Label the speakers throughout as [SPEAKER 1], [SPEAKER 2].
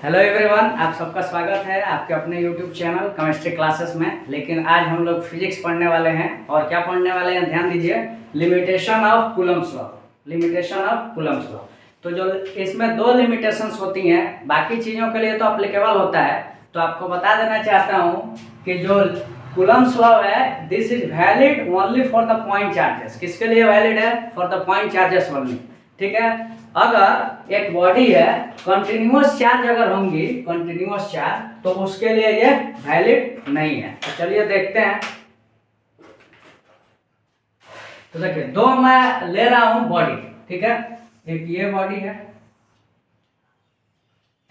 [SPEAKER 1] Hello everyone, आप सबका स्वागत है आपके अपने यूट्यूब चैनल केमिस्ट्री क्लासेस में। लेकिन आज हम लोग फिजिक्स पढ़ने वाले हैं और क्या पढ़ने वाले हैं, ध्यान दीजिए। Limitation of Coulomb's law. Limitation of Coulomb's law. तो जो इसमें दो लिमिटेशंस होती हैं, बाकी चीज़ों के लिए तो अप्लीकेबल होता है। तो आपको बता देना चाहता हूँ कि जो कूलम्ब्स लॉ है, this is valid only for the point charges. किसके लिए वैलिड है? For the point charges only. ठीक है। अगर एक बॉडी है, कंटिन्यूअस चार्ज अगर होंगी, कंटिन्यूअस चार्ज, तो उसके लिए ये वैलिड नहीं है। तो चलिए देखते हैं। तो देखिए, दो मैं ले रहा हूं बॉडी, ठीक है। एक ये बॉडी है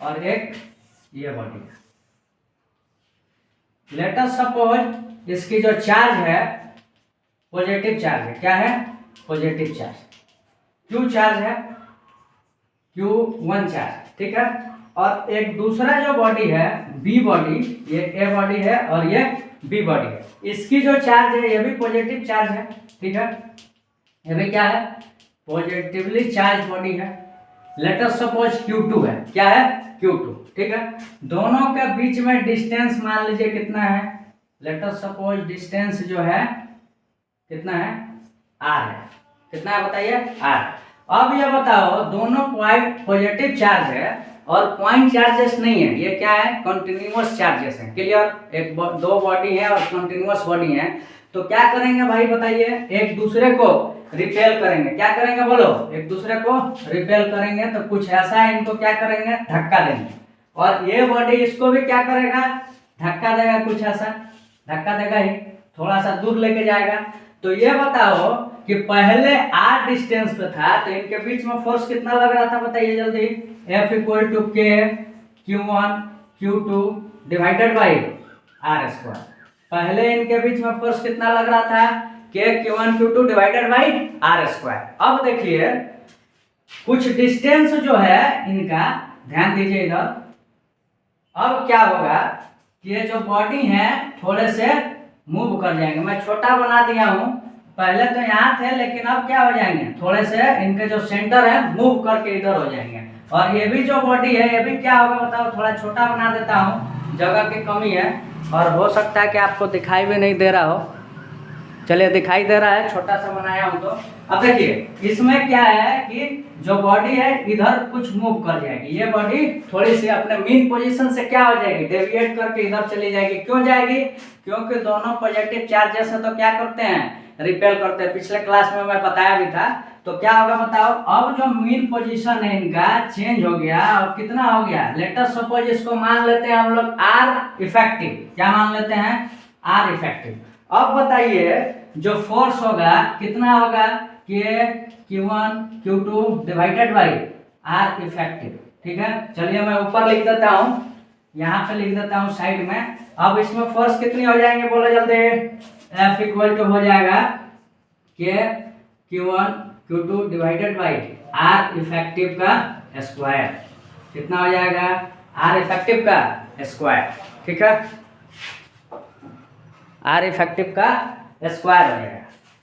[SPEAKER 1] और एक ये बॉडी है। लेट अस सपोज इसकी जो चार्ज है पॉजिटिव चार्ज है। क्या है? Positive charge. क्यू चार्ज है, Q1 चार्ज, ठीक है। और एक दूसरा जो बॉडी है बी बॉडी, ये ए बॉडी है और ये बी बॉडी है। इसकी जो चार्ज है ये भी पॉजिटिव चार्ज है, ठीक है। ये भी क्या है? पॉजिटिवली चार्ज बॉडी है। लेट अस सपोज Q2 है। क्या है? Q2, ठीक है। दोनों के बीच में डिस्टेंस मान लीजिए कितना है। लेट अस सपोज डिस्टेंस जो है कितना है? R है। कितना है बताइए? R। अब ये बताओ, दोनों पॉइंट पॉजिटिव चार्ज है और पॉइंट चार्जेस नहीं है। ये क्या है? कंटिन्यूअस चार्जेस है। क्लियर? दो बॉडी है और कंटिन्यूअस बॉडी है। तो क्या करेंगे भाई बताइए? एक दूसरे को रिपेल करेंगे। क्या करेंगे बोलो? एक दूसरे को रिपेल करेंगे। तो कुछ ऐसा है, इनको क्या करेंगे? धक्का देंगे। और ये बॉडी इसको भी क्या करेगा? धक्का देगा। कुछ ऐसा धक्का देगा ही, थोड़ा सा दूर लेके जाएगा। तो ये बताओ कि पहले r डिस्टेंस पे था, तो इनके बीच में फोर्स कितना लग रहा था बताइए जल्दी। F इक्वल टू के Q1 Q2 divided by R square. पहले इनके बीच में फोर्स कितना लग रहा था? के Q1 Q2 divided by R square. अब देखिए, कुछ डिस्टेंस जो है इनका, ध्यान दीजिए इधर। अब क्या होगा कि ये जो बॉडी है थोड़े से मूव कर जाएंगे। मैं छोटा बना दिया हूं, पहले तो यहाँ थे, लेकिन अब क्या हो जाएंगे? थोड़े से इनके जो सेंटर है मूव करके इधर हो जाएंगे। और ये भी जो बॉडी है ये भी क्या होगा बताओ? थोड़ा छोटा बना देता हूँ, जगह की कमी है और हो सकता है कि आपको दिखाई भी नहीं दे रहा हो। चलिए, दिखाई दे रहा है, छोटा सा बनाया हूँ। तो अब देखिए, इसमें क्या है कि जो बॉडी है इधर कुछ मूव कर जाएगी। ये बॉडी थोड़ी सी अपने मेन पोजीशन से क्या हो जाएगी? डेविएट करके इधर चली जाएगी। क्यों जाएगी? क्योंकि दोनों पॉजिटिव चार्जेस है, तो क्या करते हैं? रिपेल करते हैं। पिछले क्लास में मैं बताया भी था। तो क्या होगा बताओ? अब जो मेन पोजीशन है इनका चेंज हो गया और कितना हो गया? लेट अस सपोज इसको मान लेते हैं हम लोग R इफेक्टिव। क्या मान लेते हैं? R effective. अब बताइए, जो फोर्स होगा कितना होगा? के Q1 Q2 divided by R effective, ठीक है। चलिए मैं ऊपर लिख देता हूँ, यहाँ पे लिख देता हूँ साइड में। अब इसमें फोर्स कितनी हो जाएंगे बोलो जल्दी? F इक्वल टू हो जाएगा के Q1 Q2 divided by R effective का स्क्वायर। कितना हो जाएगा? R इफेक्टिव का स्क्वायर, ठीक है। R इफेक्टिव का स्क्वायर हो जाएगा।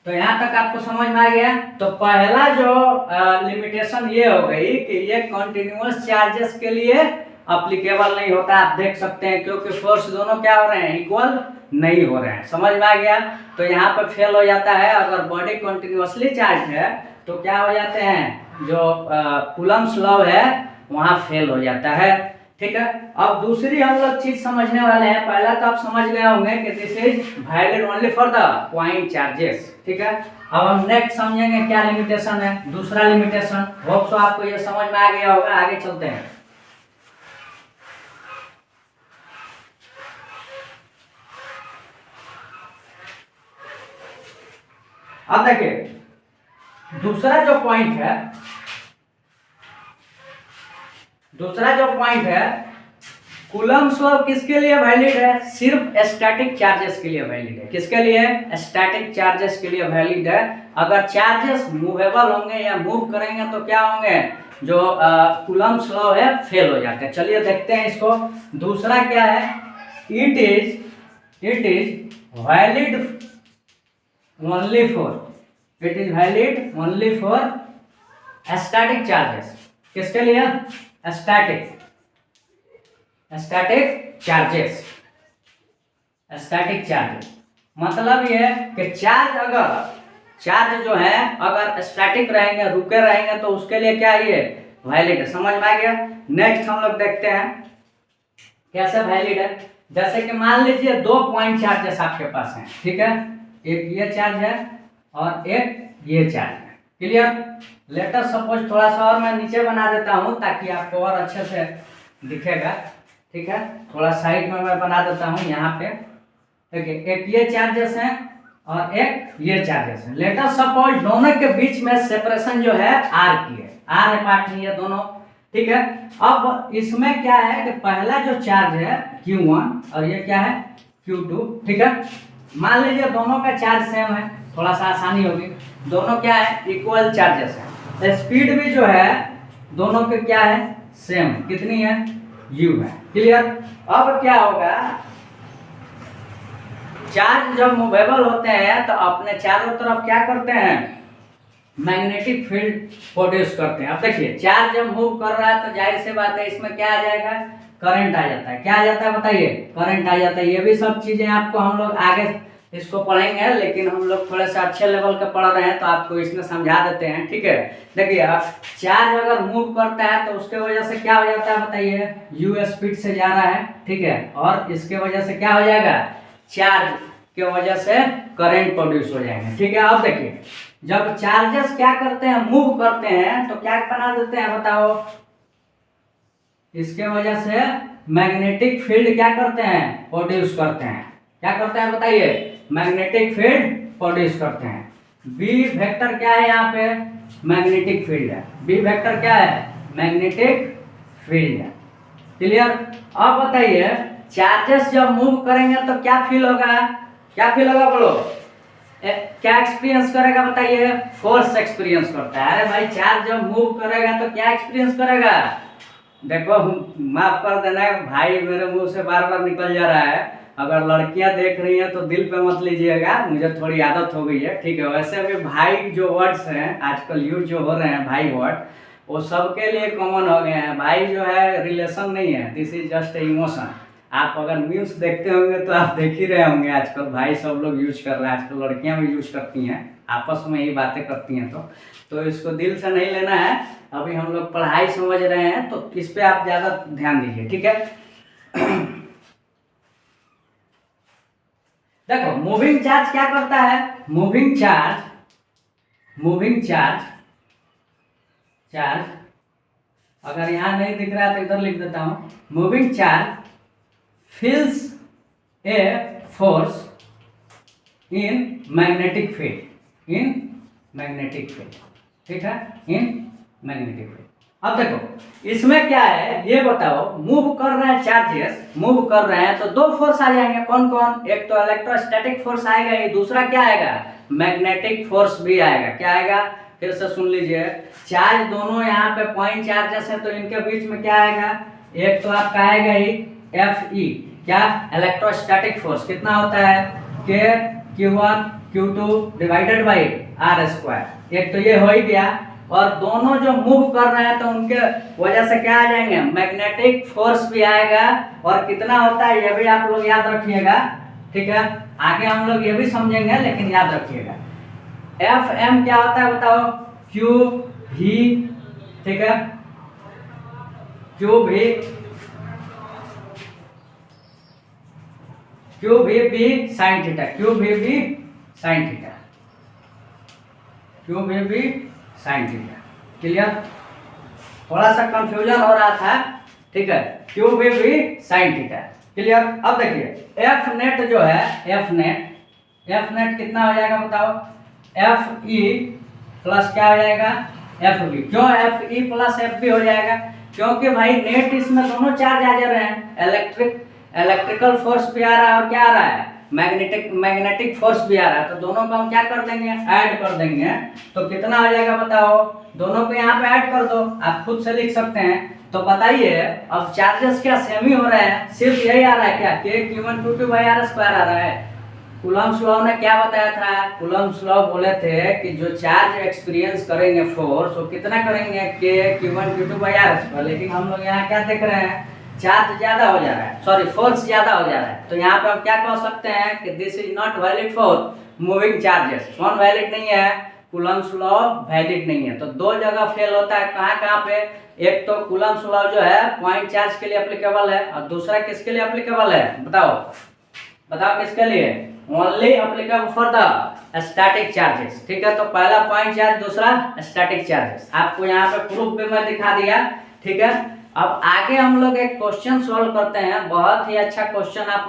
[SPEAKER 1] तो यहाँ तक आपको समझ में आ गया। तो पहला जो लिमिटेशन ये हो गई कि ये कंटिन्यूअस चार्जेस के लिए अप्लीकेबल नहीं होता। आप देख सकते हैं, क्योंकि फोर्स दोनों क्या हो रहे हैं? इक्वल नहीं हो रहे हैं। समझ में आ गया? तो यहाँ पर फेल हो जाता है। अगर बॉडी कंटिन्यूअसली चार्ज है तो क्या हो जाते हैं? जो कूलम्ब्स लॉ है वहाँ फेल हो जाता है, ठीक है। अब दूसरी हम लोग चीज समझने वाले हैं। पहला तो आप समझ गए होंगे कि this is valid only for the point charges, ठीक है। अब हम नेक्स्ट समझेंगे क्या लिमिटेशन है, दूसरा लिमिटेशन। होप सो आपको ये समझ में आ गया होगा। आगे चलते हैं। अब देखिए, दूसरा जो पॉइंट है, कूलम्ब्स लॉ किसके लिए वैलिड है? सिर्फ स्टैटिक चार्जेस के लिए वैलिड है। किसके लिए? स्टैटिक चार्जेस के लिए वैलिड है। अगर चार्जेस मूवेबल होंगे या मूव करेंगे तो क्या होंगे? जो कूलम्ब्स लॉ है फेल हो जाते हैं। चलिए देखते हैं इसको। दूसरा क्या है? It is valid only for static charges. किसके लिए? Static static charges. Static charge मतलब ये है कि चार्ज जो है अगर स्टैटिक रहेंगे, रुके रहेंगे, तो उसके लिए क्या ये वैलिड है। समझ में आ गया। नेक्स्ट हम लोग देखते हैं कैसे वैलिड है। जैसे कि मान लीजिए 2 पॉइंट चार्जेस आपके पास हैं, ठीक है, एक ये चार्ज है और एक ये चार्ज है। क्लियर। लेटर सपोज थोड़ा सा और मैं नीचे बना देता हूँ ताकि आपको और अच्छे से दिखेगा, ठीक है। थोड़ा साइड में मैं बना देता हूँ यहाँ पे। देखिए एक ये चार्जेस हैं और एक ये चार्जेस हैं। लेटर सपोज दोनों के बीच में सेपरेशन जो है आर की है, आर पार्ट नहीं है दोनों, ठीक है। अब इसमें क्या है कि पहला जो चार्ज है Q1 और ये क्या है Q2, ठीक है। मान लीजिए दोनों का चार्ज सेम है, थोड़ा सा आसानी होगी। दोनों क्या है इक्वल चार्जेस है। स्पीड भी जो है दोनों के क्या है सेम, कितनी है U है। क्लियर। अब क्या होगा, चार्ज जब मूवेबल होते हैं तो अपने चारों तरफ क्या करते हैं मैग्नेटिक फील्ड प्रोड्यूस करते हैं। अब देखिए चार्ज जब मूव कर रहा है तो जाहिर सी बात है इसमें क्या आ जाएगा करंट आ जाता है। क्या आ जाता है बताइए करंट आ जाता है। ये भी सब चीजें आपको हम लोग आगे इसको पढ़ेंगे, लेकिन हम लोग थोड़े से अच्छे लेवल के पढ़ रहे हैं तो आपको इसमें समझा देते हैं, ठीक है। देखिए चार्ज अगर मूव करता है तो उसके वजह से क्या हो जाता है बताइए यू स्पीड से जा रहा है, ठीक है, और इसके वजह से क्या हो जाएगा चार्ज के वजह से करंट प्रोड्यूस हो जाएंगे, ठीक है। अब देखिए जब चार्जेस क्या करते हैं मूव करते हैं तो क्या बना देते हैं बताओ, इसके वजह से मैग्नेटिक फील्ड क्या करते हैं प्रोड्यूस करते हैं। क्या करते हैं बताइए मैग्नेटिक फील्ड प्रोड्यूस करते हैं। बी वेक्टर क्या है यहाँ पे मैग्नेटिक फील्ड है। बी वेक्टर क्या है मैग्नेटिक फील्ड है। क्लियर। अब बताइए चार्जेस जब मूव करेंगे तो क्या फील होगा, क्या फील होगा बोलो, क्या एक्सपीरियंस करेगा बताइए फोर्स एक्सपीरियंस करता है। अरे भाई चार्ज जब मूव करेगा तो क्या एक्सपीरियंस करेगा, देखो माफ कर देना भाई मेरे मुंह से बार बार निकल जा रहा है। अगर लड़कियां देख रही हैं तो दिल पे मत लीजिएगा, मुझे थोड़ी आदत हो गई है, ठीक है। वैसे भी भाई जो वर्ड्स हैं आजकल यूज जो हो रहे हैं भाई वर्ड, वो सबके लिए कॉमन हो गए हैं। भाई जो है रिलेशन नहीं है, दिस इज जस्ट इमोशन। आप अगर न्यूज़ देखते होंगे तो आप देख ही रहे होंगे आजकल भाई सब लोग यूज कर रहे हैं, आजकल लड़कियां भी यूज करती हैं, आपस में ही बातें करती हैं। तो इसको दिल से नहीं लेना है। अभी हम लोग पढ़ाई समझ रहे हैं तो इस पे आप ज़्यादा ध्यान दीजिए, ठीक है। देखो मूविंग चार्ज क्या करता है, मूविंग चार्ज अगर यहाँ नहीं दिख रहा है तो इधर लिख देता हूँ। Moving charge feels a force in magnetic field, ठीक है, इन मैग्नेटिक फील्ड। अब देखो इसमें क्या है ये बताओ, मूव कर रहे हैं चार्जेस मूव कर रहे हैं तो दो फोर्स आ जाएंगे, कौन कौन, एक तो इलेक्ट्रोस्टैटिक फोर्स आएगा, ये दूसरा क्या आएगा मैग्नेटिक फोर्स भी आएगा। क्या आएगा फिर से सुन लीजिए, चार्ज दोनों यहाँ पे पॉइंट चार्जेस है तो इनके बीच में क्या आएगा, एक तो आपका आएगा ही एफ ई, क्या इलेक्ट्रोस्टैटिक फोर्स कितना होता है के Q1 Q2 divided by are square. एक तो ये हो ही गया, और दोनों जो मूव कर रहे हैं तो उनके वजह से क्या आ जाएंगे मैग्नेटिक फोर्स भी आएगा। और कितना होता है ये भी आप लोग याद रखिएगा, ठीक है। आगे हम लोग ये भी समझेंगे लेकिन याद रखिएगा। एफ एम क्या होता है बताओ, क्यू भी, ठीक है, क्यू भी भी साइन थीटा, क्यू भी साइन थीटा, क्यू भी साइन थीटा। क्लियर। थोड़ा सा कंफ्यूजन हो रहा था, ठीक है, क्यू भी साइन थीटा। क्लियर। अब देखिए एफ नेट जो है एफ नेट कितना हो जाएगा बताओ, एफ ई प्लस क्या हो जाएगा एफ बी। क्यों F E plus F B हो जाएगा, क्योंकि भाई नेट इसमें दोनों चार्ज आ जा रहे हैं, इलेक्ट्रिकल फोर्स भी आ रहा है और क्या आ रहा है मैग्नेटिक फोर्स भी आ रहा है, तो दोनों को हम क्या कर देंगे ऐड कर देंगे। तो कितना हो जाएगा बताओ, दोनों को यहाँ पे ऐड कर दो, आप खुद से लिख सकते हैं। तो बताइए अब चार्जेस क्या सेम ही हो रहे हैं, सिर्फ यही आ रहा है क्या के Q1 Q2 by are square आ रहा है। कूलम्ब्स लॉ ने क्या बताया था, कूलम्ब्स लॉ बोले थे कि जो चार्ज एक्सपीरियंस करेंगे फोर्स वो कितना करेंगे के Q1 Q2 by are square. लेकिन हम लोग यहाँ क्या देख रहे हैं चार्ज ज़्यादा हो जा रहा है, सॉरी फोर्स ज़्यादा हो जा रहा है, तो यहाँ पे हम क्या कह सकते हैं कि this is not valid for moving charges. कौन वैलिड नहीं है? कूलम्स लॉ वैलिड नहीं है। तो दो जगह फेल होता है, कहाँ कहाँ पे? एक तो कूलम्स लॉ जो है पॉइंट चार्ज के लिए एप्लीकेबल है, और दूसरा किसके लिए एप्लीकेबल है? बताओ बताओ किसके लिए? Only applicable for the static charges. ठीक है, तो पहला पॉइंट चार्ज, दूसरा स्टैटिक चार्जेस। आपको यहाँ पे प्रूफ भी मैं दिखा दिया। ठीक है, अब आगे हम लोग एक क्वेश्चन सॉल्व करते हैं। बहुत ही अच्छा क्वेश्चन आप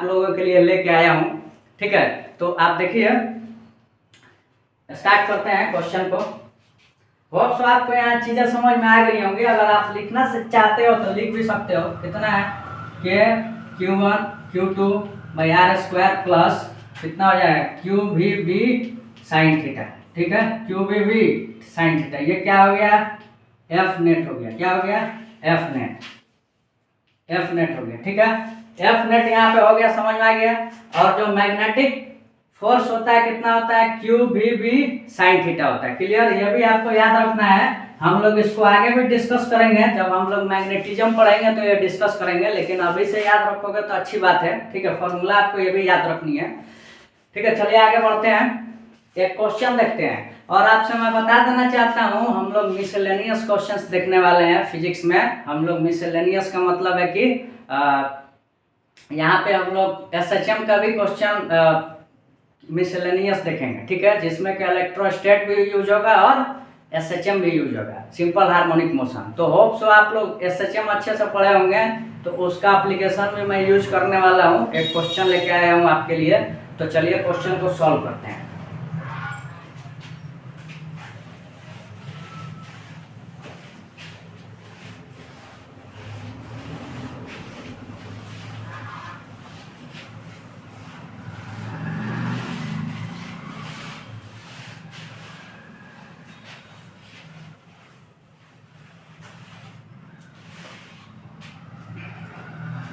[SPEAKER 1] लोगों के लिए लेके आया हूँ। ठीक है, तो आप देखिए, स्टार्ट करते हैं क्वेश्चन को। होप सो आपको यहाँ चीजें समझ में आ गई होंगी। अगर आप लिखना से चाहते हो तो लिख भी सकते हो। कितना है? के Q1 Q2 by are square plus कितना हो जाएगा? Q V B sine theta. ठीक है, Q V B sine theta. ये क्या हो गया? एफ नेट हो गया। क्या हो गया? F net. एफ नेट हो गया। ठीक है, एफ नेट यहाँ पे हो गया, समझ में आ गया। और जो मैग्नेटिक फोर्स होता है कितना होता है? Q V B sine theta होता है। क्लियर? ये भी आपको याद रखना है। हम लोग इसको आगे भी डिस्कस करेंगे, जब हम लोग मैग्नेटिज्म पढ़ेंगे तो ये डिस्कस करेंगे, लेकिन अभी से याद रखोगे तो अच्छी बात है। ठीक है, फॉर्मूला आपको ये भी याद रखनी है। ठीक है, चलिए आगे बढ़ते हैं, एक क्वेश्चन देखते हैं। और आपसे मैं बता देना चाहता हूँ, हम लोग मिसलेनियस क्वेश्चंस देखने वाले हैं फिजिक्स में। हम लोग मिसलेनियस का मतलब है कि यहाँ पे हम लोग एसएचएम का भी क्वेश्चन मिसलेनियस देखेंगे। ठीक है, जिसमें कि इलेक्ट्रोस्टैट भी यूज होगा और एसएचएम भी यूज होगा, सिंपल हार्मोनिक मोशन। तो होप सो आप लोग एसएचएम अच्छे से पढ़े होंगे, तो उसका एप्लीकेशन भी मैं यूज करने वाला हूँ। एक क्वेश्चन लेके आया हूँ आपके लिए, तो चलिए क्वेश्चन को सॉल्व करते हैं।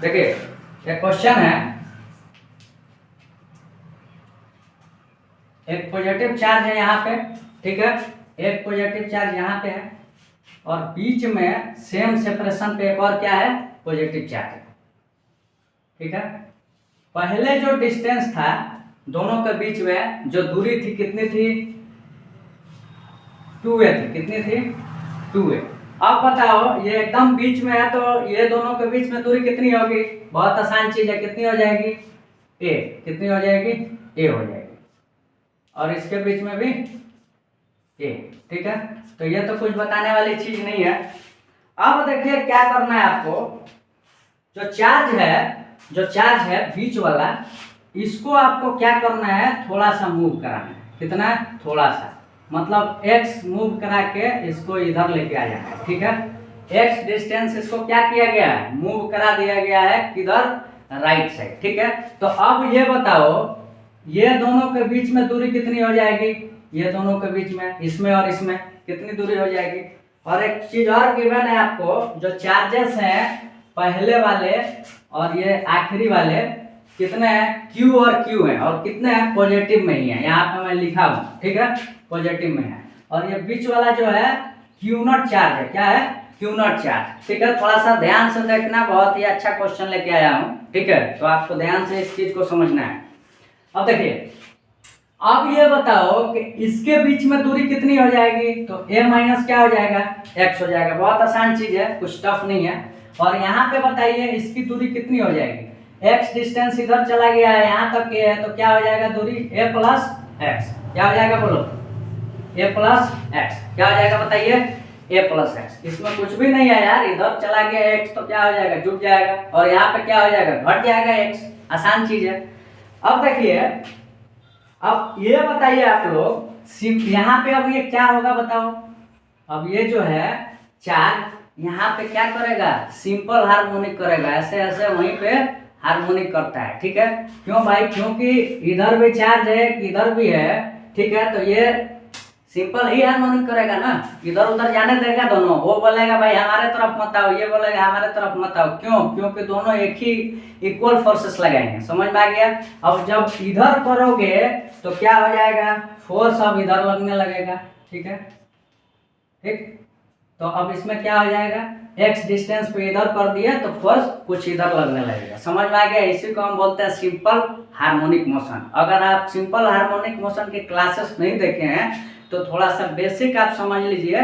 [SPEAKER 1] देखिए, एक क्वेश्चन है, एक पॉजिटिव चार्ज है यहाँ पे। ठीक है, एक पॉजिटिव चार्ज यहाँ पे है, और बीच में सेम सेपरेशन पे एक और क्या है? पॉजिटिव चार्ज है। ठीक है, पहले जो डिस्टेंस था दोनों के बीच में, जो दूरी थी कितनी थी? 2a थी। कितनी थी? 2a। अब बताओ, ये एकदम बीच में है, तो ये दोनों के बीच में दूरी कितनी होगी? बहुत आसान चीज है, कितनी हो जाएगी? a। कितनी हो जाएगी? a हो जाएगी। और इसके बीच में भी a। ठीक है, तो ये तो कुछ बताने वाली चीज नहीं है। अब देखिए क्या करना है आपको। जो चार्ज है बीच वाला, इसको आपको क्या करना है? थोड़ा सा मूव कराना है। कितना? थोड़ा सा, मतलब x मूव करा के इसको इधर लेके आ जाना है। ठीक है, x डिस्टेंस इसको क्या किया गया है? मूव करा दिया गया है। किधर? Right side. ठीक है, तो अब ये बताओ, ये दोनों के बीच में दूरी कितनी हो जाएगी? ये दोनों के बीच में, इसमें और इसमें कितनी दूरी हो जाएगी? और एक चीज और गिवन है आपको, जो चार्जेस हैं पहले वाले और ये आखिरी वाले, कितने हैं? Q और Q हैं, और कितने हैं? पॉजिटिव में ही है। यहाँ पे मैं लिखा हूँ। ठीक है, पॉजिटिव में है। और ये बीच वाला जो है Q नॉट चार्ज है। क्या है? Q not charge. ठीक है, थोड़ा सा ध्यान से देखना, बहुत ही अच्छा क्वेश्चन लेके आया हूँ। ठीक है, तो आपको ध्यान से इस चीज को समझना है। अब देखिए, अब ये बताओ कि इसके बीच में दूरी कितनी हो जाएगी? तो a माइनस क्या हो जाएगा? x हो जाएगा। बहुत आसान चीज है, कुछ टफ नहीं है। और यहाँ पे बताइए इसकी दूरी कितनी हो जाएगी? x डिस्टेंस इधर चला गया है, यहाँ तक ये है, तो क्या हो जाएगा दूरी? a plus x. क्या हो जाएगा? बोलो, a प्लस एक्स। क्या हो जाएगा बताइए? a plus x. इसमें कुछ भी नहीं है यार, इधर चला गया x तो क्या हो जाएगा? जुड़ जाएगा। और यहाँ पे क्या हो जाएगा? घट जाएगा x। आसान चीज है। अब देखिए, अब ये बताइए आप लोग, यहाँ पे अब ये क्या होगा बताओ? अब ये जो है चार्ज यहाँ पे क्या करेगा? सिंपल हार्मोनिक करेगा, ऐसे ऐसे वहीं पे हार्मोनिक करता है। ठीक है, क्यों भाई? क्योंकि इधर भी चार्ज है, इधर भी है। ठीक है, तो ये सिंपल ही हार्मोनिक करेगा ना, इधर उधर जाने देगा दोनों। वो बोलेगा भाई हमारे तरफ मत आओ, ये बोलेगा हमारे तरफ मत आओ। क्यों? क्योंकि दोनों एक ही इक्वल फोर्सेस लगाएंगे। समझ में आ गया? अब जब इधर करोगे तो क्या हो जाएगा? फोर्स अब इधर लगने लगेगा। ठीक है, ठीक, तो अब इसमें क्या हो जाएगा? x डिस्टेंस पे इधर कर दिया तो फोर्स कुछ इधर लगने लगेगा। समझ में आ गया? इसी को हम बोलते हैं सिंपल हार्मोनिक मोशन। अगर आप सिंपल हार्मोनिक मोशन के क्लासेस नहीं देखे हैं तो थोड़ा सा बेसिक आप समझ लीजिए,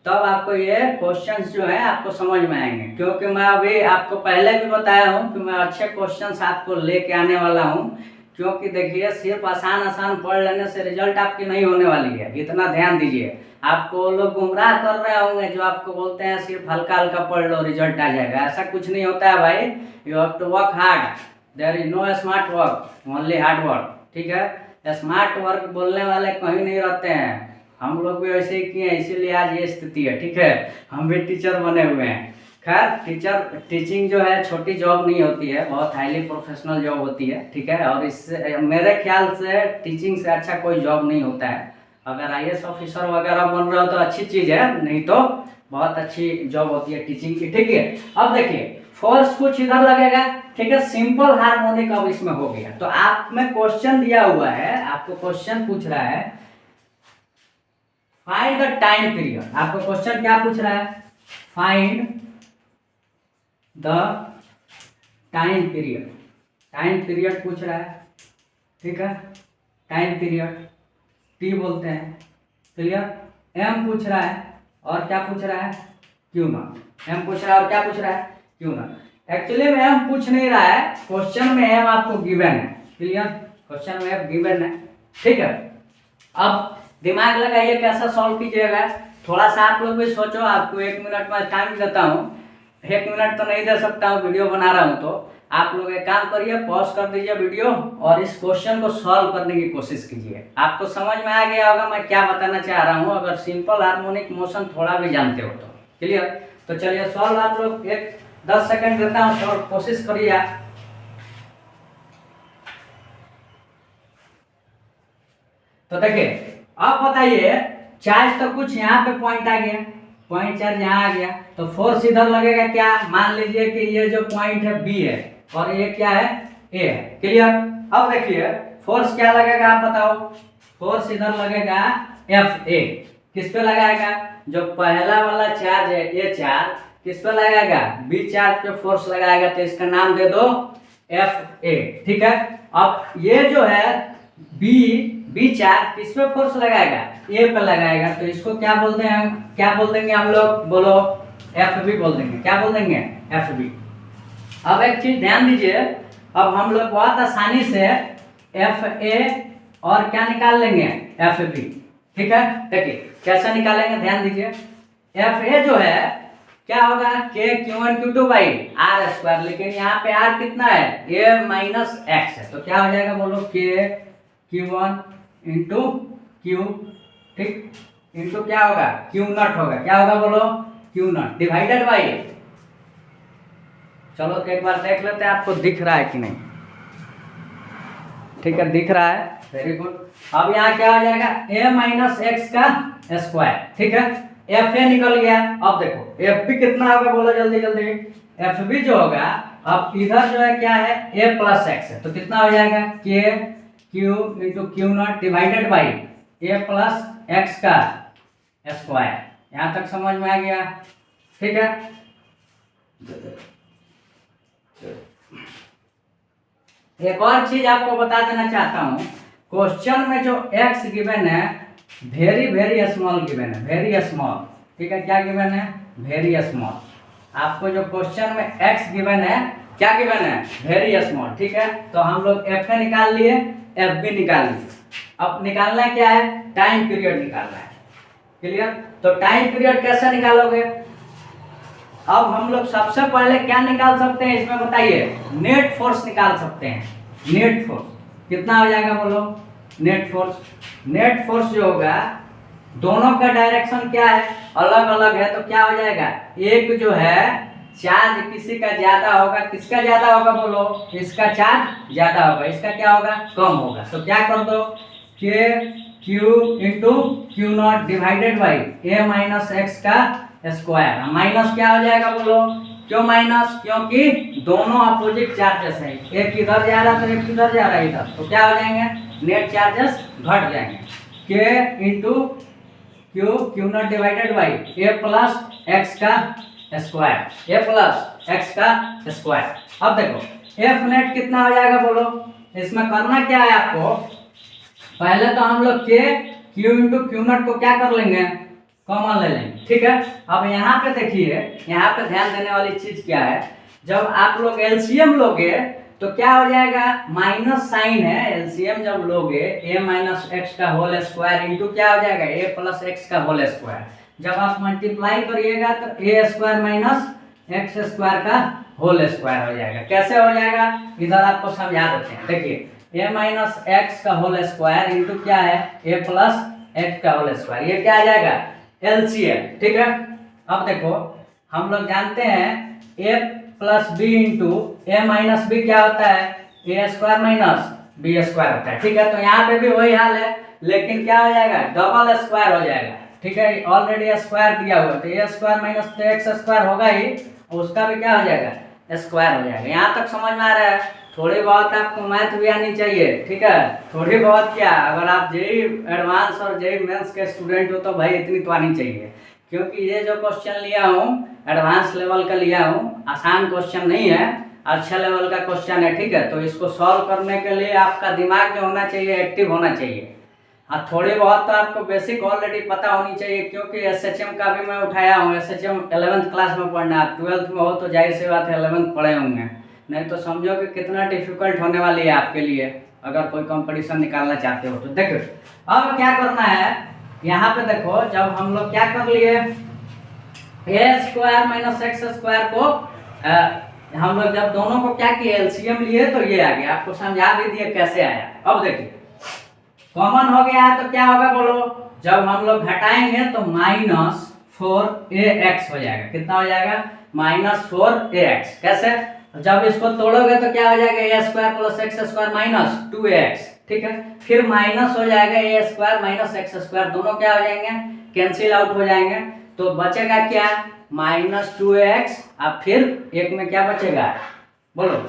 [SPEAKER 1] तब आपको ये क्वेश्चंस जो है आपको समझ में आएंगे। क्योंकि मैं अभी आपको पहले भी बताया हूँ कि मैं अच्छे क्वेश्चंस आपको लेके आने वाला हूँ। क्योंकि देखिए सिर्फ आसान आसान पढ़ लेने से रिजल्ट आपकी नहीं होने वाली है, इतना ध्यान दीजिए। आपको लोग गुमराह कर रहे होंगे जो आपको बोलते हैं सिर्फ हल्का हल्का पढ़ लो रिजल्ट आ जाएगा, ऐसा कुछ नहीं होता है भाई। You have to work hard, there is no smart work, only hard work. ठीक है, स्मार्ट वर्क बोलने वाले कहीं नहीं रहते हैं। हम लोग भी वैसे ही किए हैं, इसीलिए आज ये स्थिति है। ठीक है, हम भी टीचर बने हुए हैं। खैर टीचिंग जो है छोटी जॉब नहीं होती है, बहुत हाईली प्रोफेशनल जॉब होती है। ठीक है, और इससे मेरे ख्याल से टीचिंग से अच्छा कोई जॉब नहीं होता है। अगर IAS ऑफिसर वगैरह बन रहे हो तो अच्छी चीज़ है, नहीं तो बहुत अच्छी जॉब होती है टीचिंग की। ठीक है, अब देखिए फोर्स कुछ इधर लगेगा। ठीक है, सिंपल हार्मोनिक अब इसमें हो गया। तो आप में क्वेश्चन दिया हुआ है, आपको क्वेश्चन पूछ रहा है फाइंड द टाइम पीरियड। आपको क्वेश्चन क्या पूछ रहा है? Find the time period. Time period पूछ रहा है। ठीक है, टाइम पीरियड T बोलते हैं। क्लियर? M पूछ रहा है और क्या पूछ रहा है? Q not. M पूछ रहा है और क्या पूछ रहा है? Q not. एक्चुअली में M पूछ नहीं रहा है, क्वेश्चन में M आपको गिवन है। क्लियर? क्वेश्चन में M गिवन है। ठीक है, अब दिमाग लगाइए कैसा सॉल्व कीजिएगा। थोड़ा सा आप लोग भी सोचो, आपको 1 मिनट में टाइम देता हूँ। 1 मिनट तो नहीं दे सकता हूँ, वीडियो बना रहा हूँ। तो आप लोग एक काम करिए, पॉज कर दीजिए वीडियो और इस क्वेश्चन को सॉल्व करने की कोशिश कीजिए। आपको समझ में आ गया होगा मैं क्या बताना चाह रहा हूँ, अगर सिंपल हार्मोनिक मोशन थोड़ा भी जानते हो तो। क्लियर? तो चलिए सॉल्व, आप लोग 10 सेकंड देता हूँ, सॉल्व कोशिश करिए आप। तो देखिए अब बताइए, चार्ज तो कुछ यहाँ पे पॉइंट आ गया, पॉइंट चार्ज यहाँ आ गया, तो फोर्स इधर लगेगा क्या? मान लीजिए कि ये जो पॉइंट है B है और ये क्या है? A है। क्लियर? अब देखिए फोर्स क्या लगेगा आप बताओ? फोर्स इधर लगेगा FA। किस पे लगाएगा? जो पहला वाला चार्ज है ये चार्ज किस पे लगाएगा? B चार्ज पे फोर्स लगाएगा, तो इसका नाम दे दो FA। ठीक है, अब ये जो है बी चार्ज किस पे फोर्स लगाएगा? ए पे लगाएगा, तो इसको क्या बोलते हैं? क्या बोल देंगे हम लोग? बोलो, FB बोल देंगे। क्या बोल देंगे? FB। अब एक चीज ध्यान दीजिए, अब हम लोग बहुत आसानी से FA और क्या निकाल लेंगे? FB। ठीक है, देखिए कैसे निकालेंगे, ध्यान दीजिए। FA जो है क्या होगा? K Q1 Q2 R square, लेकिन यहाँ पे R कितना है? A माइनस X है, तो क्या हो जाएगा? बोलो, K Q1 इंटू Q, ठीक, इंटू क्या होगा? Q नॉट होगा। क्या होगा? बोलो, Q नॉट डिवाइडेड बाई, चलो एक बार देख लेते हैं आपको दिख रहा है कि नहीं। ठीक है, दिख रहा है, वेरी गुड। अब यहाँ क्या हो जाएगा? A माइनस एक्स का स्क्वायर। ठीक है, FA निकल गया। अब देखो FB कितना होगा? बोलो जल्दी जल्दी। FB जो होगा, अब इधर जो है क्या है? A प्लस एक्स है, तो कितना हो जाएगा? K Q into Q not divided by A plus x का स्क्वायर। यहाँ तक समझ में आ गया? ठीक है, एक और चीज आपको बता देना चाहता हूँ, क्वेश्चन में जो x गिवन है वेरी वेरी स्मॉल गिवन है, वेरी स्मॉल। ठीक है, क्या गिवन है? Very small. आपको जो क्वेश्चन में x गिवन है क्या गिवन है? Very small. ठीक है, तो हम लोग FA निकाल लिए, FB निकाल लिए। अब निकालना क्या है? टाइम पीरियड निकालना है। क्लियर? तो टाइम पीरियड कैसे निकालोगे? अब हम लोग सबसे पहले क्या निकाल सकते हैं इसमें बताइए? नेट फोर्स निकाल सकते हैं। नेट फोर्स कितना हो जाएगा? बोलो, नेट फोर्स। नेट फोर्स जो होगा, दोनों का डायरेक्शन क्या है? अलग अलग है, तो क्या हो जाएगा? एक जो है चार्ज किसी का ज्यादा होगा, किसका ज्यादा होगा? बोलो, इसका चार्ज ज्यादा होगा, इसका क्या होगा? कम होगा। तो क्या कर दो? K Q into Q not divided by A minus x का स्क्वायर। माइनस क्या हो जाएगा? बोलो, क्यों माइनस? क्योंकि दोनों अपोजिट चार्जेस हैं, एक इधर जा रहा है तो एक इधर जा रहा है इधर, तो क्या हो जाएंगे? नेट चार्जेस घट जाएंगे। K into Q not divided by A plus x का स्क्वायर, ए प्लस एक्स का स्क्वायर। अब देखो एफ नेट कितना हो जाएगा बोलो, इसमें करना क्या है आपको, पहले तो हम लोग के क्यू इंटू क्यू नॉट को क्या कर लेंगे, कॉमन ले लेंगे, ठीक है। अब यहाँ पे देखिए, यहाँ पे ध्यान देने वाली चीज क्या है, जब आप लोग एलसीएम लोगे तो क्या हो जाएगा, माइनस साइन है, एलसीएम जब लोगे ए माइनस एक्स का होल स्क्वायर इंटू क्या हो जाएगा, ए प्लस एक्स का होल स्क्वायर। जब आप मल्टीप्लाई करिएगा तो ए स्क्वायर माइनस एक्स स्क्वायर का होल स्क्वायर हो जाएगा। कैसे हो जाएगा, इधर आपको समझा देते हैं। देखिए ए माइनस एक्स का होल स्क्वायर इंटू क्या है, ए प्लस एक्स का होल स्क्वायर, ये क्या आ जाएगा, एलसीएम, ठीक है। अब देखो हम लोग जानते हैं ए प्लस बी इंटू ए माइनस बी क्या होता है, ए स्क्वायर माइनस बी स्क्वायर होता है, ठीक है। तो यहाँ पे भी वही हाल है, लेकिन क्या हो जाएगा, डबल स्क्वायर हो जाएगा, ठीक है। ऑलरेडी स्क्वायर दिया हुआ है तो ए स्क्वायर माइनस तो एक्स स्क्वायर होगा ही, उसका भी क्या हो जाएगा, स्क्वायर हो जाएगा। यहाँ तक समझ में आ रहा है, थोड़ी बहुत आपको मैथ भी आनी चाहिए, ठीक है। थोड़ी बहुत क्या, अगर आप जेई एडवांस और जेई मेंस के स्टूडेंट हो तो भाई इतनी तो आनी चाहिए, क्योंकि ये जो क्वेश्चन लिया हूँ एडवांस लेवल का लिया हूँ, आसान क्वेश्चन नहीं है, अच्छा लेवल का क्वेश्चन है, ठीक है। तो इसको सॉल्व करने के लिए आपका दिमाग जो होना चाहिए एक्टिव होना चाहिए। हाँ, थोड़ी बहुत तो आपको बेसिक ऑलरेडी पता होनी चाहिए, क्योंकि एसएचएम का भी मैं उठाया हूँ। एसएचएम 11th क्लास में पढ़ना, आप 12th में हो तो जाहिर सी बात है 11th पढ़े होंगे, नहीं तो समझो कि कितना डिफिकल्ट होने वाली है आपके लिए अगर कोई कंपटीशन निकालना चाहते हो तो। देखो अब क्या करना है, यहाँ पे देखो जब हम लोग क्या कर लिए, ए स्क्वायर माइनस एक्स स्क्वायर को हम लोग जब दोनों को क्या किए, एलसीएम लिए तो ये आ गया, आपको समझा भी दिए कैसे आया। अब देखिए कॉमन हो गया है तो क्या होगा बोलो, जब हम लोग घटाएंगे तो माइनस 4ax हो जाएगा, कितना हो जाएगा, माइनस 4ax। कैसे, जब इसको तोड़ोगे तो क्या हो जाएगा, a square plus x square minus 2ax, ठीक है। फिर माइनस हो जाएगा a square minus x square, दोनों क्या हो जाएंगे, कैंसिल आउट हो जाएंगे, तो बचेगा क्या, माइनस 2ax। अब फिर एक में क्या बचेगा बोलो,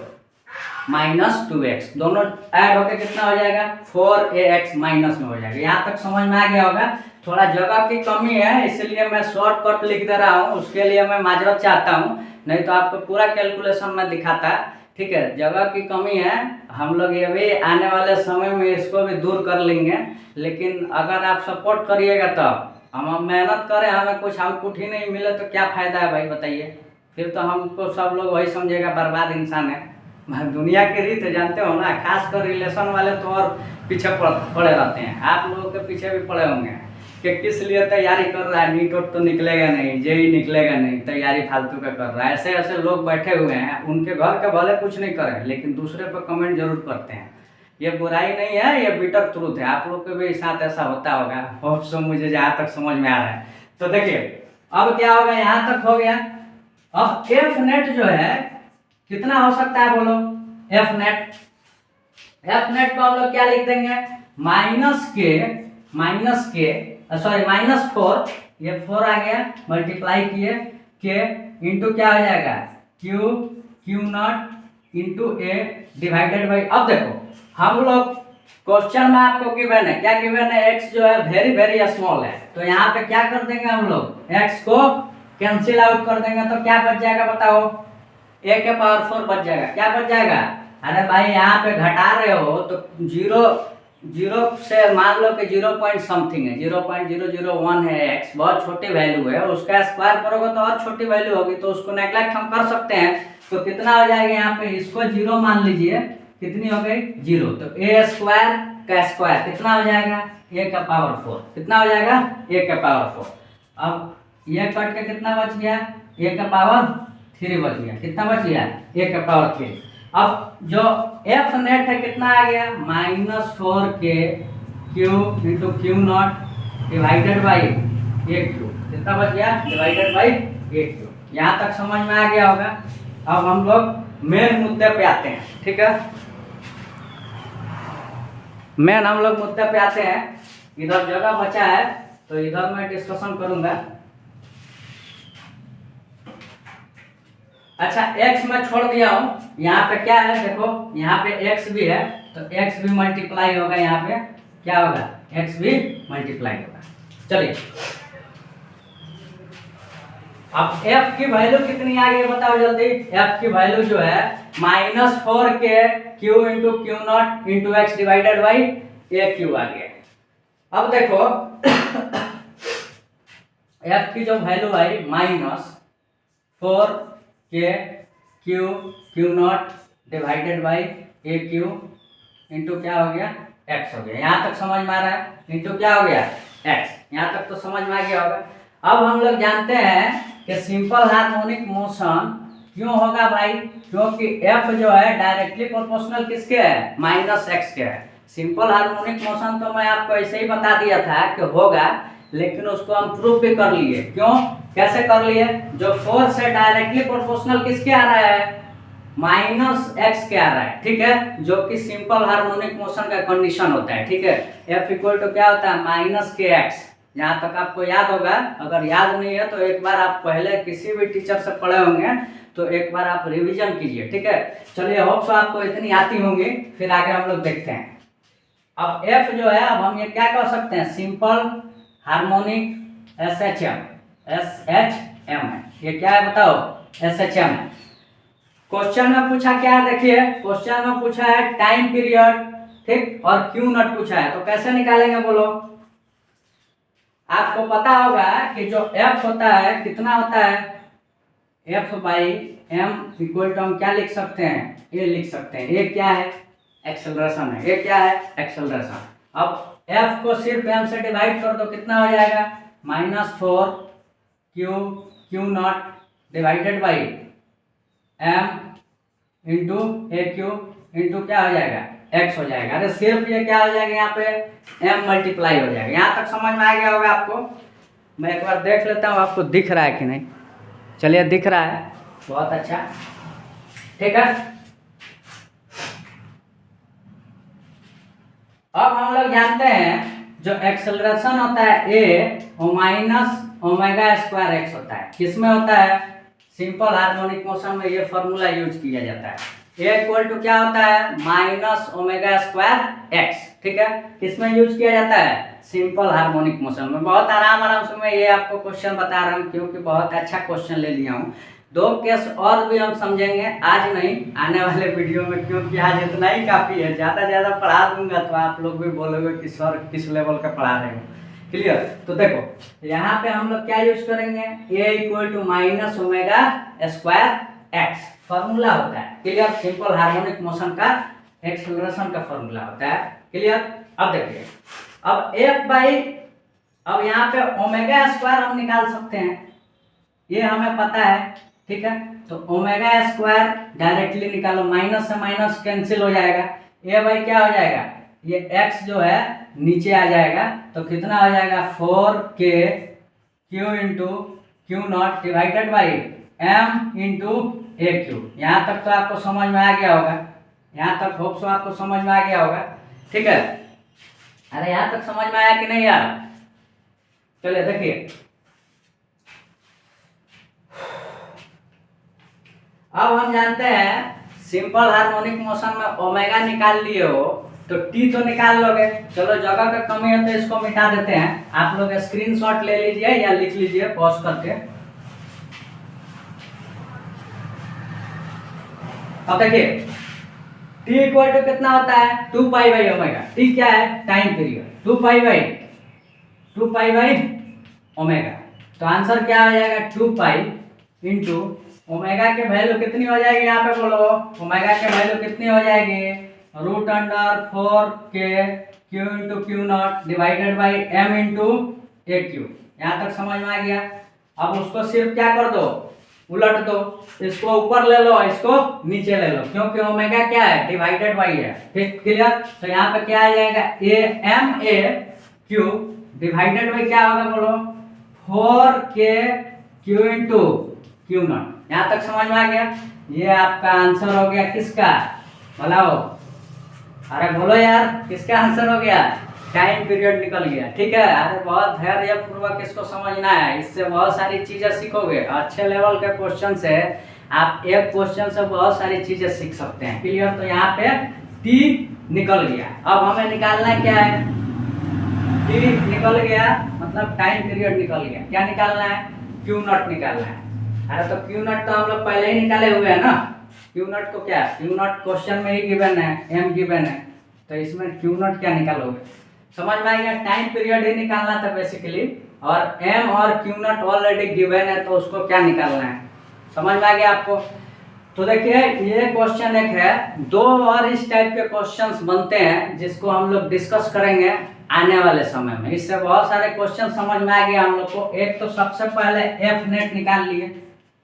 [SPEAKER 1] माइनस 2x, दोनों ऐड होकर कितना हो जाएगा, 4ax माइनस में हो जाएगा। यहाँ तक समझ में आ गया होगा। थोड़ा जगह की कमी है इसलिए मैं शॉर्टकट लिख दे रहा हूँ, उसके लिए मैं माजरत चाहता हूँ, नहीं तो आपको पूरा कैलकुलेशन में दिखाता, ठीक है। जगह की कमी है, हम लोग ये भी आने वाले समय में इसको भी दूर कर लेंगे, लेकिन अगर आप सपोर्ट करिएगा तब। हम मेहनत करें, हमें कुछ आउटपुट ही नहीं मिले तो क्या फ़ायदा है भाई बताइए, फिर तो हमको सब लोग वही समझेगा बर्बाद इंसान है। दुनिया की रीत जानते हो ना, खासकर रिलेशन वाले तो और पीछे पड़े रहते हैं, आप लोगों के पीछे भी पड़े होंगे कि किस लिए तैयारी कर रहा है, नीट तो निकलेगा नहीं, जेई निकलेगा नहीं, तैयारी फालतू का कर रहा है। ऐसे ऐसे लोग बैठे हुए हैं, उनके घर के भले कुछ नहीं करें लेकिन दूसरे पर कमेंट जरूर करते हैं। ये बुराई नहीं है, ये बिटर ट्रूथ है, आप लोग के भी साथ ऐसा होता होगा, होप सो, मुझे जहाँ तक समझ में आ रहा है। तो देखिए अब क्या होगा, यहाँ तक हो गया। अब एफ नेट जो है कितना हो सकता है बोलो, एफ नेट, एफ नेट को हम लोग क्या लिख देंगे, माइनस माइनस 4, ये 4 आ गया, मल्टीप्लाई किए के इंटू क्या हो जाएगा, Q not into A divided by. अब देखो हम लोग क्वेश्चन में आपको गिवन है, क्या गिवन है, x जो है वेरी वेरी स्मॉल है, तो यहाँ पे क्या कर देंगे हम लोग, x को कैंसिल आउट कर देंगे, तो क्या बच जाएगा बताओ, a के पावर 4 बच जाएगा। क्या बच जाएगा, अरे भाई यहाँ पे घटा रहे हो तो जीरो से मान लो कि 0 पॉइंट समथिंग है, 0.001 है, x बहुत छोटी वैल्यू है, उसका स्क्वायर करोगे तो और छोटी वैल्यू होगी, तो उसको नेग्लेक्ट हम कर सकते हैं। तो कितना हो जाएगा यहाँ पे, इसको 0 मान लीजिए, कितनी हो गई 0, तो a स्क्वायर का स्क्वायर कितना हो जाएगा, a का पावर 4, कितना हो जाएगा, a का पावर 4। अब ये कट के कितना बच गया, a का पावर 3 बच गया, कितना बच गया, a का पावर 3। अब जो एफ नेट है कितना आ गया, -4k Q into q not divided by a Q, कितना बच गया, डिवाइडेड बाई ए क्यू। यहाँ तक समझ में आ गया होगा। अब हम लोग मेन मुद्दे पे आते हैं, ठीक है, मेन हम लोग मुद्दे पे आते हैं। इधर जगह बचा है तो इधर मैं डिस्कशन करूंगा। अच्छा x मैं छोड़ दिया हूँ, यहाँ पे क्या है देखो, यहाँ पे x भी है तो x भी मल्टीप्लाई होगा, यहाँ पे क्या होगा, x भी मल्टीप्लाई होगा। चलिए अब f की वैल्यू कितनी आ गई बताओ जल्दी। f की वैल्यू जो है -4k q into q not into x divided by a q आ गया। अब देखो f की जो वैल्यू आई -4k q not divided by a q into क्या हो गया x हो गया। यहाँ तक समझ में आ रहा है? इंटू क्या हो गया x। यहाँ तक तो समझ में आ गया होगा। अब हम लोग जानते हैं कि सिंपल हार्मोनिक मोशन क्यों होगा भाई, क्योंकि f जो है डायरेक्टली प्रोपोर्शनल किसके है -x के है। सिंपल हार्मोनिक मोशन तो मैं आपको ऐसे ही बता दिया था कि होगा, लेकिन उसको हम प्रूफ भी कर लिए। क्यों, कैसे कर लिए? जो फोर्स है डायरेक्टली प्रोपोर्शनल किसके आ रहा है -x के आ रहा है, ठीक है, जो कि सिंपल हार्मोनिक मोशन का कंडीशन होता है, ठीक है। f इक्वल टू क्या होता है -kx। यहाँ तक आपको याद होगा, अगर याद नहीं है तो एक बार आप पहले किसी भी टीचर से पढ़े होंगे तो एक बार आप रिवीजन कीजिए, ठीक है। चलिए होप सो आपको इतनी आती होंगी, फिर आगे हम लोग देखते हैं। अब f जो है, अब हम ये क्या कर सकते हैं, सिंपल हार्मोनिक SHM है। ये क्या है बताओ, SHM है। क्वेश्चन में पूछा क्या है, देखिए क्वेश्चन में पूछा है टाइम पीरियड, ठीक, और क्यू नॉट पूछा है, तो कैसे निकालेंगे बोलो। आपको पता होगा कि जो f होता है कितना होता है, f by m equal to हम क्या लिख सकते हैं, ये लिख सकते हैं। ये क्या है, एक्सेलरेशन है। ये क्या है, एक्सेलरेशन। अब f को सिर्फ m से डिवाइड कर दो, कितना हो जाएगा -4 Q not divided by m into A q into क्या हो जाएगा x हो जाएगा। अरे सिर्फ ये क्या हो जाएगा, यहाँ पे m मल्टीप्लाई हो जाएगा। यहाँ तक समझ में आ गया होगा आपको। मैं एक बार देख लेता हूँ आपको दिख रहा है कि नहीं। चलिए दिख रहा है, बहुत अच्छा, ठीक है। अब हम लोग जानते हैं जो एक्सेलरेशन होता है a वो -ओमेगा² x होता है। किसमें होता है, सिंपल हार्मोनिक मोशन में ये फॉर्मूला यूज किया जाता है। a इक्वल टू क्या होता है -ओमेगा² x, ठीक है। किसमें यूज किया जाता है, सिंपल हार्मोनिक मोशन में। बहुत आराम से मैं ये आपको क्वेश्चन बता रहा हूँ, क्योंकि बहुत अच्छा क्वेश्चन ले लिया हूँ। दो केस और भी हम समझेंगे, आज नहीं, आने वाले वीडियो में, क्योंकि आज इतना ही काफ़ी है। ज़्यादा पढ़ा दूंगा तो आप लोग भी बोलोगे कि सर किस लेवल का पढ़ा रहे हो। क्लियर। तो देखो यहाँ पे हम लोग क्या यूज करेंगे, a इक्वल टू -ओमेगा² x फॉर्मूला होता है। क्लियर। सिंपल हार्मोनिक मोशन का एक्सेलरेशन का फॉर्मूला होता है। क्लियर। अब देखिए, अब f बाई, अब यहाँ पे ओमेगा² हम निकाल सकते हैं, ये हमें पता है, ठीक है। तो ओमेगा² डायरेक्टली निकालो, माइनस से माइनस कैंसिल हो जाएगा। a बाई क्या हो जाएगा, ये x जो है नीचे आ जाएगा, तो कितना हो जाएगा 4k q into q not divided by m into A Q. यहाँ तक तो आपको समझ में आ गया होगा, यहाँ तक होप सो आपको समझ में आ गया होगा, ठीक है। अरे यहाँ तक समझ में आया कि नहीं यार। चलिए देखिए, अब हम जानते हैं सिंपल हार्मोनिक मोशन में ओमेगा निकाल लिए हो तो टी तो निकाल लोगे। चलो जगह का कमी है तो इसको मिटा देते हैं। आप लोग स्क्रीनशॉट ले लीजिए या लिख लीजिए पॉज करके। अब देखिए टी इक्वल टू कितना होता है 2 पाई बाई ओमेगा। टी क्या है, time period. 2 pi by omega, तो आंसर क्या आ जाएगा 2 पाई इंटू ओमेगा के वैल्यू कितनी हो जाएगी, यहाँ पे बोलो ओमेगा के वैल्यू कितनी हो जाएगी, √4k q into q not divided by m into A Q. यहाँ तक समझ में आ गया। अब उसको सिर्फ क्या कर दो, उलट दो, इसको ऊपर ले लो, इसको नीचे ले लो, क्योंकि ओमेगा क्या है डिवाइडेड बाई है। ठीक, क्लियर। तो यहाँ पे क्या आ जाएगा m डिवाइडेड बाई क्या होगा बोलो 4k q into q not. यहाँ तक समझ में आ गया। ये आपका आंसर हो गया किसका, बोलो, अरे बोलो यार किसका आंसर हो गया, टाइम पीरियड निकल गया। ठीक है। अरे बहुत धैर्य पूर्वक इसको समझना है, इससे बहुत सारी चीजें सीखोगे। अच्छे लेवल के क्वेश्चन से आप एक क्वेश्चन से बहुत सारी चीजें सीख सकते हैं। क्लियर। तो यहाँ पे टी निकल गया। अब हमें निकालना क्या है, टी निकल गया मतलब टाइम पीरियड निकल गया। क्या निकालना है, क्यू नॉट निकालना है। अरे तो क्यू नॉट तो हम लोग पहले ही निकाले हुए हैं ना। क्यू नॉट को क्या, क्यू नॉट क्वेश्चन में ही गिवन है, एम गिवन है, तो इसमें क्यू नॉट क्या निकालोगे? समझ में आ गया? टाइम पीरियड ही निकालना था बेसिकली, और एम और क्यू नॉट ऑलरेडी गिवन है, तो उसको क्या निकालना है? समझ में आ गया आपको? तो देखिए ये क्वेश्चन एक है, दो और इस टाइप के क्वेश्चंस बनते हैं जिसको हम लोग डिस्कस करेंगे आने वाले समय में। इससे बहुत सारे क्वेश्चन समझ में आ गया हम लोग को। एक तो सबसे पहले एफ नेट निकाल लिए,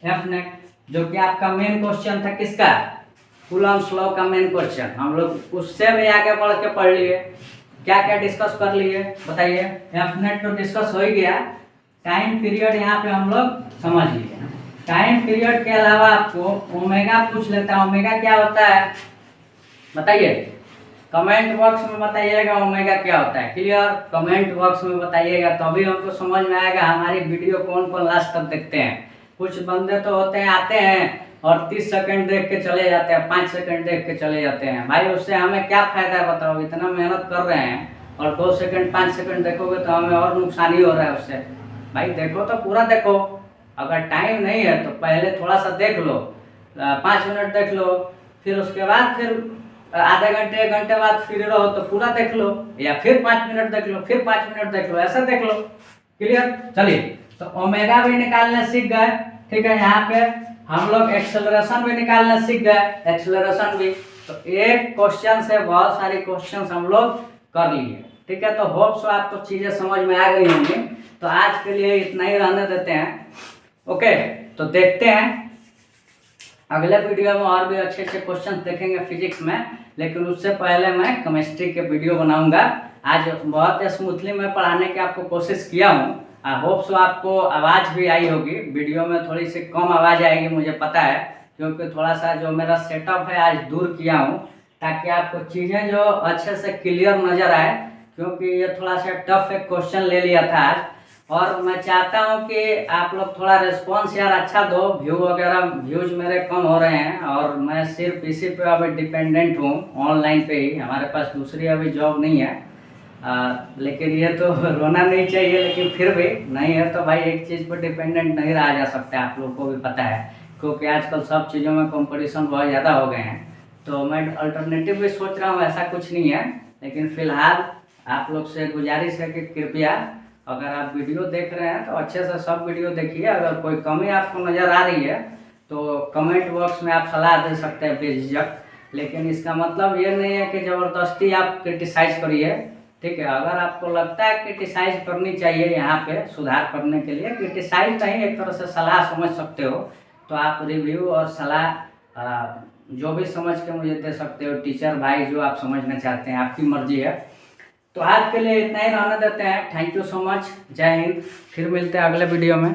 [SPEAKER 1] एफ नेट जो कि आपका मेन क्वेश्चन था, किसका? कूलम्ब्स लॉ का मेन क्वेश्चन। हम लोग उससे भी आगे बढ़ के पढ़ लिए, क्या क्या डिस्कस कर लिए बताइए। एफ नेट तो डिस्कस हो ही गया। टाइम पीरियड यहाँ पे हम लोग समझ लिए। टाइम पीरियड के अलावा आपको ओमेगा पूछ लेता है। ओमेगा क्या होता है बताइए, कमेंट बॉक्स में बताइएगा ओमेगा क्या होता है। क्लियर? कमेंट बॉक्स में बताइएगा, तभी हमको समझ में आएगा। हमारी वीडियो कौन कौन लास्ट तक देखते हैं। कुछ बंदे तो होते हैं, आते हैं और 30 सेकंड देख के चले जाते हैं, 5 सेकंड देख के चले जाते हैं। भाई उससे हमें क्या फायदा है बताओ? इतना मेहनत कर रहे हैं और 2 सेकंड 5 सेकंड देखोगे तो हमें और नुकसान ही हो रहा है उससे। भाई देखो तो पूरा देखो। अगर टाइम नहीं है तो पहले थोड़ा सा देख लो, 5 मिनट देख लो, फिर उसके बाद फिर आधे घंटे 1 घंटे बाद फ्री रहो तो पूरा देख लो, या फिर 5 मिनट देख लो, फिर 5 मिनट देख लो, ऐसा देख लो। क्लियर? चलिए, तो ओमेगा भी निकालना सीख गए। ठीक है, यहाँ पे हम लोग एक्सेलरेशन भी निकालना सीख गए, एक्सेलरेशन भी। तो एक क्वेश्चन से बहुत सारी क्वेश्चन हम लोग कर लिए। ठीक है, तो होप सो आपको चीजें समझ में आ गई होंगी। तो आज के लिए इतना ही रहने देते हैं। ओके, तो देखते हैं अगले वीडियो में और भी अच्छे अच्छे क्वेश्चन देखेंगे फिजिक्स में। लेकिन उससे पहले मैं केमिस्ट्री के वीडियो बनाऊंगा। आज बहुत स्मूथली मैं पढ़ाने की आपको कोशिश किया हूँ। आई होप सो आपको आवाज़ भी आई होगी। वीडियो में थोड़ी सी कम आवाज़ आएगी मुझे पता है, क्योंकि थोड़ा सा जो मेरा सेटअप है आज दूर किया हूँ, ताकि आपको चीज़ें जो अच्छे से क्लियर नज़र आए। क्योंकि ये थोड़ा सा टफ एक क्वेश्चन ले लिया था आज, और मैं चाहता हूँ कि आप लोग थोड़ा रिस्पॉन्स यार अच्छा दो। व्यू वगैरह व्यूज मेरे कम हो रहे हैं, और मैं सिर्फ इसी पे अभी डिपेंडेंट हूँ, ऑनलाइन पे ही। हमारे पास दूसरी अभी जॉब नहीं है। लेकिन ये तो रोना नहीं चाहिए, लेकिन फिर भी नहीं है तो भाई एक चीज़ पर डिपेंडेंट नहीं रहा जा सकता, आप लोग को भी पता है। क्योंकि आजकल सब चीज़ों में कंपटीशन बहुत ज़्यादा हो गए हैं। तो मैं अल्टरनेटिव भी सोच रहा हूँ, ऐसा कुछ नहीं है। लेकिन फ़िलहाल आप लोग से गुजारिश है कि कृपया अगर आप वीडियो देख रहे हैं तो अच्छे से सब वीडियो देखिए। अगर कोई कमी आपको नज़र आ रही है तो कमेंट बॉक्स में आप सलाह दे सकते हैं बेझिझक। लेकिन इसका मतलब ये नहीं है कि ज़बरदस्ती आप क्रिटिसाइज करिए। ठीक है, अगर आपको लगता है क्रिटिसाइज करनी चाहिए यहाँ पे सुधार करने के लिए, क्रिटिसाइज नहीं एक तरह से सलाह समझ सकते हो, तो आप रिव्यू और सलाह जो भी समझ के मुझे दे सकते हो। टीचर भाई जो आप समझना चाहते हैं, आपकी मर्जी है। तो आज के लिए इतना ही रहने देते हैं। थैंक यू सो मच, जय हिंद। फिर मिलते हैं अगले वीडियो में।